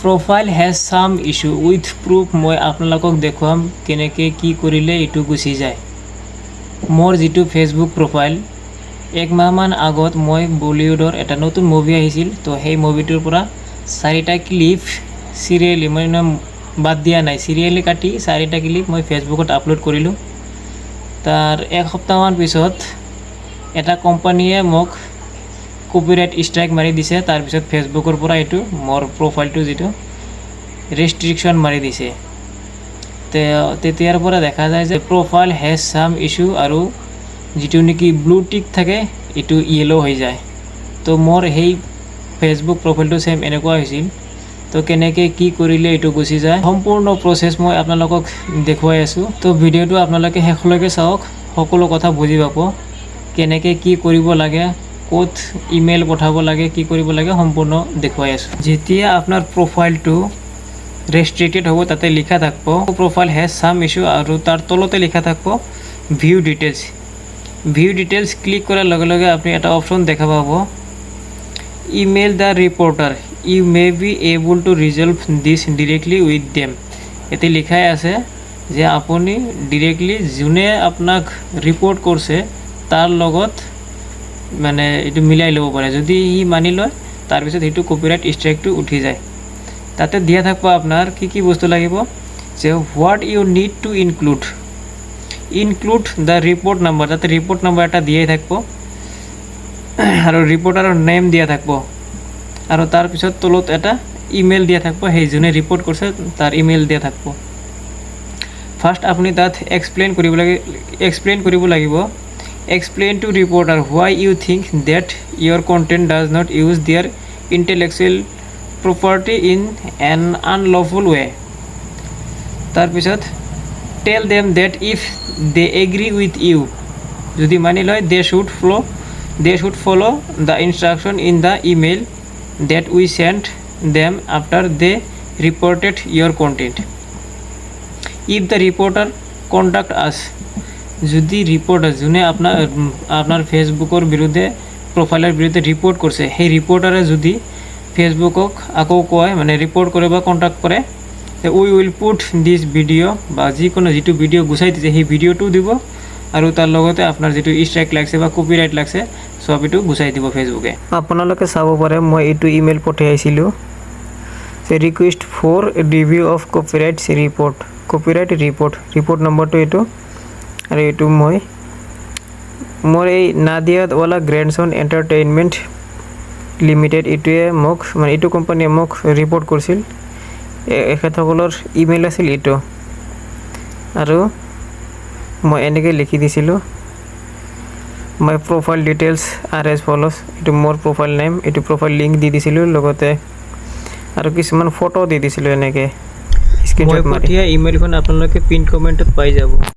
profile has some issue with proof মই আপোনালোকক দেখুৱাম কেনেকৈ কি কৰিলে এইটো গুচি যায় মোৰ যেটো ফেসবুক প্ৰোফাইল এক মাহমান আগত মই বলিউডৰ এটা নতুন মুভি আহিছিল তো সেই মুভিটোৰ পৰা চাৰিটা ক্লিপ সিৰিয়ালি মই বাদ দিয়া নাই সিৰিয়ালি কাটি চাৰিটা ক্লিপ মই ফেসবুকত আপলোড কৰিলো তাৰ এক সপ্তাহমান পিছত এটা কোম্পানীয়ে মোক কপিৰাইট স্ট্ৰাইক মাৰি দিছে তাৰ পিছত ফেসবুকৰ পৰা এটো মোৰ প্ৰফাইলটো যেটো ৰেষ্ট্ৰিকশন মাৰি দিছে তেতিয়াৰ পৰা দেখা যায় যে প্ৰফাইল হেজ সাম ইস্যু আৰু যেটো নেকি ব্লু টিক থাকে এটো ইয়েলো হৈ যায় তো মোৰ হেই ফেসবুক প্ৰফাইলটো সেম এনেকুৱা হৈছিল তো কেনেকৈ কি কৰিলে এটো গুচি যায় সম্পূৰ্ণ প্ৰসেস মই আপোনালোকক দেখুৱাই আছো তো ভিডিওটো আপোনালোকে শেষলৈকে চাওক সকলো কথা বুজি পাব কেনেকৈ কি কৰিব লাগে কোড ইমেইল পঠাব লাগে কি কৰিব লাগে সম্পূৰ্ণ দেখুৱাই আছো যেতিয়া আপোনাৰ প্ৰফাইলটো ৰেষ্ট্ৰিক্টেড হ'ব তাতে লিখা থাকব প্ৰফাইল হেজ সাম ইস্যু আৰু তাৰ তলতে লিখা থাকব ভিউ ডিটেইলস ক্লিক কৰাৰ লগে লগে আপুনি এটা অপচন দেখা পাব email the reporter you may be able to resolve this directly with them এতে লিখাই আছে যে আপুনি ডাইৰেক্টলি যোনে আপোনাক ৰিপৰ্ট কৰিছে তাৰ লগত মানে এটো মিলাই লব পাৰে যদি ই মানি লয় তাৰ পিছত এটো কপিৰাইট স্ট্ৰাইকটো উঠি যায় তাতে দিয়া থাকব আপোনাৰ কি বস্তু লাগিব যে what you need to include the report number তাতে ৰিপৰ্ট নাম্বাৰ এটা দিয়াই থাকব আৰু ৰিপৰ্টাৰৰ নেম দিয়া থাকব আৰু তাৰ পিছত তলত এটা ইমেইল দিয়া থাকব সেই জনে ৰিপৰ্ট কৰিছে তাৰ ইমেইল দিয়া থাকব ফাৰ্স্ট আপুনি তাত এক্সপ্লেইন কৰিব লাগিব Explain to reporter why you think that your content does not use their intellectual property in an unlawful way. Tar pisot tell them that if they agree with you, jodi mani loy they should follow the instruction in the email that we sent them after they reported your content. If the reporter contact us যদি reporter জুনে আপনার ফেসবুকের বিরুদ্ধে প্রোফাইলের বিরুদ্ধে report করছে সেই রিপোর্টারে যদি ফেসবুকক আকৌ কয় মানে রিপোর্ট করে বা কন্টাক্ট করে উই উইল পুট দিস ভিডিও বা যিকোনো যেটো ভিডিও গুছাই দিছে সেই ভিডিওটো দিব আৰু তাৰ লগতে আপোনাৰ যেটো স্ট্ৰাইক লাগছে বা কপিৰাইট লাগছে সব এটো গুছাই দিব ফেসবুকে আপোনালোকে চাব পাৰে মই এটো ইমেইল পঠাইছিলো যে request for review of copyright report নম্বৰটো এটো আৰু এটো মই মোৰ এই নাদিয়াতওয়ালা গ্ৰেণ্ডসন এন্টাৰটেইনমেন্ট লিমিটেড এটোৱে মোক মানে এটো কোম্পানীয়ে মোক ৰিপোৰ্ট কৰিছিল এখেতসকলৰ ইমেইল আছিল এটো আৰু মই এনেকৈ লিখি দিছিলো my profile details are as follows এটো মোৰ প্ৰফাইল নেম এটো প্ৰফাইল লিংক দি দিছিলো লগতে আৰু কিছুমান ফটো দি দিছিলো এনেকৈ স্ক্ৰিনশ্বট মাৰি ইমেইলখন আপোনালোকে পিন কমেন্টত পাই যাব